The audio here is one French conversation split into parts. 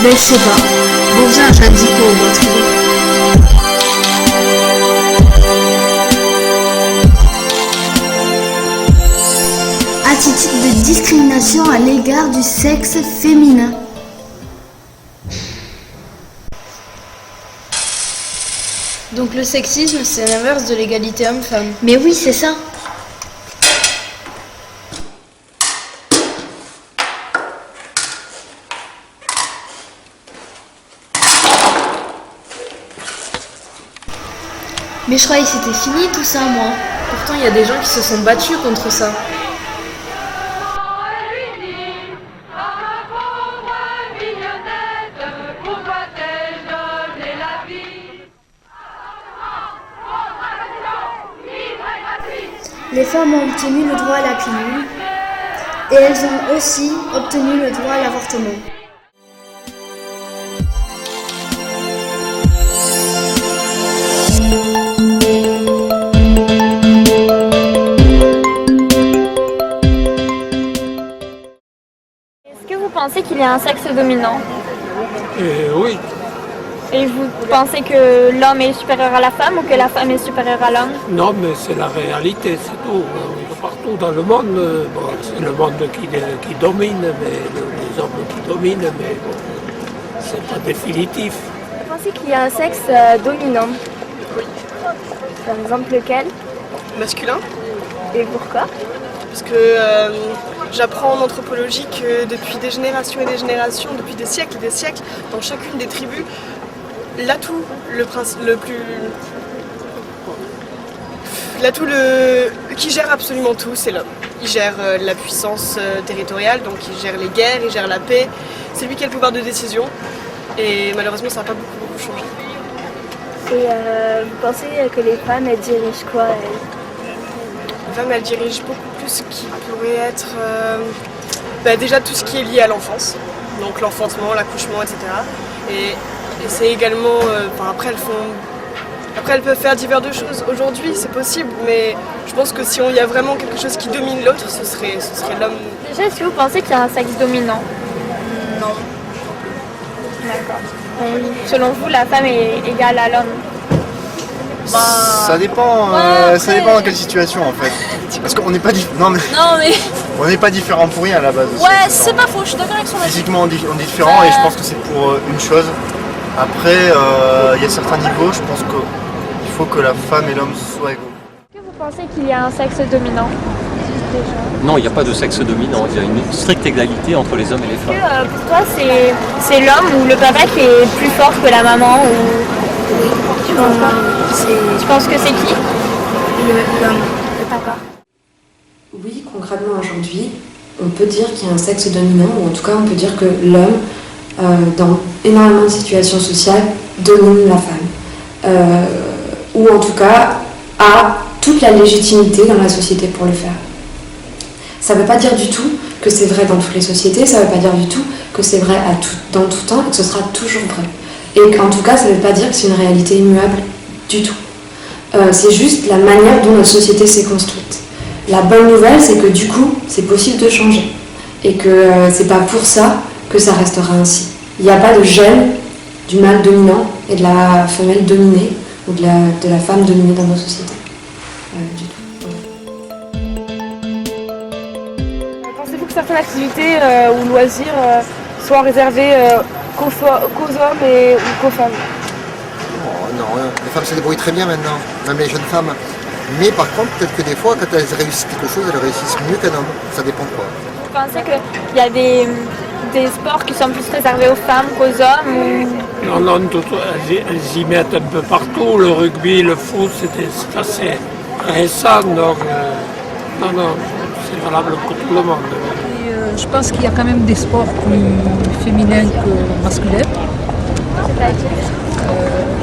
Mais je sais pas. Bon, viens, j'indique qu'on va trouver. Attitude de discrimination à l'égard du sexe féminin. Donc le sexisme, c'est l'inverse de l'égalité homme-femme. Mais oui, c'est ça. Mais je croyais que c'était fini tout ça, moi. Pourtant, il y a des gens qui se sont battus contre ça. Les femmes ont obtenu le droit à la pilule et elles ont aussi obtenu le droit à l'avortement. Est-ce que vous pensez qu'il y a un sexe dominant? Oui. Et vous pensez que l'homme est supérieur à la femme ou que la femme est supérieure à l'homme? Non, mais c'est la réalité, c'est tout. Partout dans le monde, bon, c'est le monde qui domine, mais les hommes qui dominent, mais bon, c'est pas définitif. Vous pensez qu'il y a un sexe dominant? Oui. Par exemple, lequel? Masculin. Et pourquoi? Parce que j'apprends en anthropologie que depuis des générations et des générations, depuis des siècles et des siècles, dans chacune des tribus, l'atout qui gère absolument tout, c'est l'homme. Il gère la puissance territoriale, donc il gère les guerres, il gère la paix. C'est lui qui a le pouvoir de décision. Et malheureusement, ça n'a pas beaucoup changé. Et vous pensez que les femmes, elles dirigent quoi, elles? Les femmes, elles dirigent beaucoup plus ce qui pourrait être déjà tout ce qui est lié à l'enfance. Donc l'enfantement, l'accouchement, etc. Et c'est également... Après, elles peuvent faire divers de choses. Aujourd'hui, c'est possible, mais je pense que si il y a vraiment quelque chose qui domine l'autre, ce serait l'homme. Déjà, est-ce que vous pensez qu'il y a un sexe dominant? Non. D'accord. Selon vous, la femme est égale à l'homme? Ça dépend dans quelle situation en fait. Parce qu'on n'est pas on n'est pas différents pour rien à la base. Ouais, c'est pas faux, je suis d'accord avec son avis. Physiquement on est différents et je pense que c'est pour une chose. Après, il y a certains niveaux, je pense qu'il faut que la femme et l'homme soient égaux. Est-ce que vous pensez qu'il y a un sexe dominant? Non, il n'y a pas de sexe dominant, il y a une stricte égalité entre les hommes et les femmes. Est-ce que pour toi c'est l'homme ou le papa qui est plus fort que la maman ou... Oui. Tu penses que c'est qui? L'homme, le papa. Oui, concrètement aujourd'hui, on peut dire qu'il y a un sexe dominant, ou en tout cas on peut dire que l'homme, dans énormément de situations sociales, domine la femme. Ou en tout cas a toute la légitimité dans la société pour le faire. Ça ne veut pas dire du tout que c'est vrai dans toutes les sociétés, ça ne veut pas dire du tout que c'est vrai dans tout temps et que ce sera toujours vrai. Et qu'en tout cas, ça ne veut pas dire que c'est une réalité immuable du tout. C'est juste la manière dont notre société s'est construite. La bonne nouvelle, c'est que du coup, c'est possible de changer. Et que c'est pas pour ça que ça restera ainsi. Il n'y a pas de gène du mâle dominant et de la femelle dominée, ou de la femme dominée dans nos sociétés. Du tout. Pensez-vous que certaines activités ou loisirs soient réservés qu'aux hommes ou qu'aux femmes? Oh, non, les femmes se débrouillent très bien maintenant, même les jeunes femmes. Mais par contre, peut-être que des fois, quand elles réussissent quelque chose, elles réussissent mieux qu'un homme. Ça dépend quoi. Vous pensez qu'il y a des sports qui sont plus réservés aux femmes qu'aux hommes ou... Non, elles y mettent un peu partout. Le rugby, le foot, c'est assez récent. Donc, non, c'est valable pour tout le monde. Et, je pense qu'il y a quand même des sports plus féminins que masculins.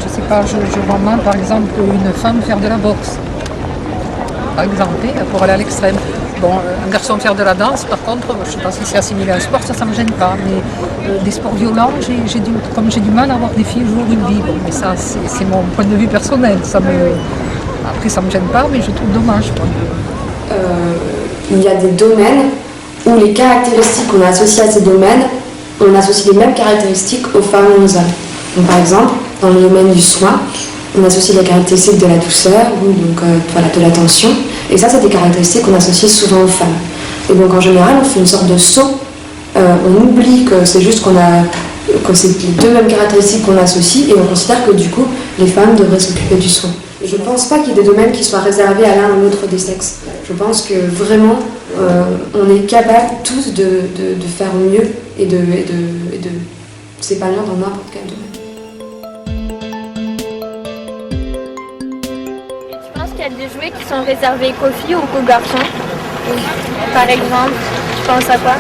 Je sais pas, je vois mal par exemple une femme faire de la boxe. Par exemple, pour aller à l'extrême. Bon, un garçon faire de la danse, par contre, je ne sais pas si c'est assimilé à un sport, ça ne me gêne pas. Mais des sports violents, j'ai du mal à avoir des filles jouer au rugby. Bon, mais ça, c'est mon point de vue personnel. Après, ça ne me gêne pas, mais je trouve dommage. Il y a des domaines où les caractéristiques qu'on associe à ces domaines on associe les mêmes caractéristiques aux femmes et aux hommes. Donc, par exemple, dans le domaine du soin, on associe les caractéristiques de la douceur ou donc, de l'attention. Et ça, c'est des caractéristiques qu'on associe souvent aux femmes. Et donc, en général, on fait une sorte de saut. On oublie que c'est juste que c'est les deux mêmes caractéristiques qu'on associe et on considère que du coup, les femmes devraient s'occuper du soin. Je ne pense pas qu'il y ait des domaines qui soient réservés à l'un ou l'autre des sexes. Je pense que vraiment, on est capable tous de faire mieux et de s'épanouir dans n'importe quel domaine. Et tu penses qu'il y a des jouets qui sont réservés qu'aux filles ou qu'aux garçons? Oui. Par exemple, tu penses à quoi?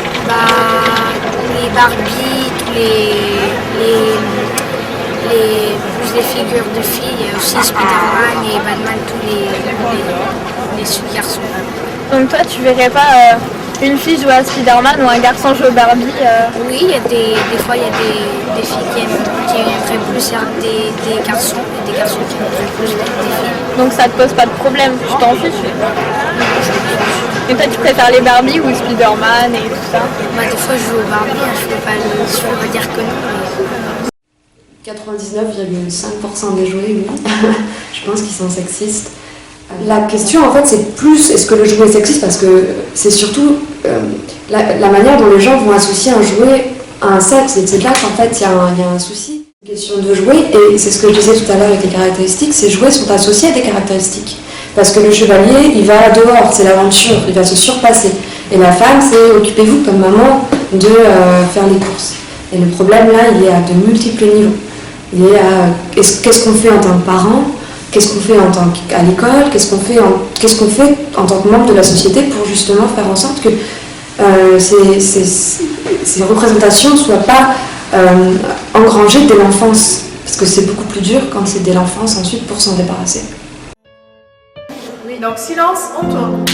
Les Barbie, tous les figures de filles, aussi Spider-Man et Batman, tous les garçons. Donc toi, tu verrais pas une fille jouer à Spider-Man ou un garçon jouer au Barbie? Oui, il y a des fois il y a des filles qui aimeraient plus des garçons et des garçons qui aimeraient plus des filles. Donc ça te pose pas de problème, tu t'en fiches? Et toi, tu préfères les Barbie ou Spider-Man et tout ça? Des fois je joue au Barbie, je peux pas dire que non. Mais... 99,5% des jouets, oui. Je pense qu'ils sont sexistes. La question, en fait, c'est plus est-ce que le jouet est sexiste, parce que c'est surtout la manière dont les gens vont associer un jouet à un sexe. Et c'est là qu'en fait, il y a un souci. Une question de jouet, et c'est ce que je disais tout à l'heure avec les caractéristiques, ces jouets sont associés à des caractéristiques. Parce que le chevalier, il va dehors, c'est l'aventure, il va se surpasser. Et la femme, c'est occupez-vous comme maman de faire les courses. Et le problème là, il est à de multiples niveaux. Il est à qu'est-ce qu'on fait en tant que parent, qu'est-ce qu'on fait à l'école, qu'est-ce qu'on fait en tant que membre de la société pour justement faire en sorte que ces représentations ne soient pas engrangées dès l'enfance. Parce que c'est beaucoup plus dur quand c'est dès l'enfance ensuite pour s'en débarrasser. Oui, donc silence, on tourne.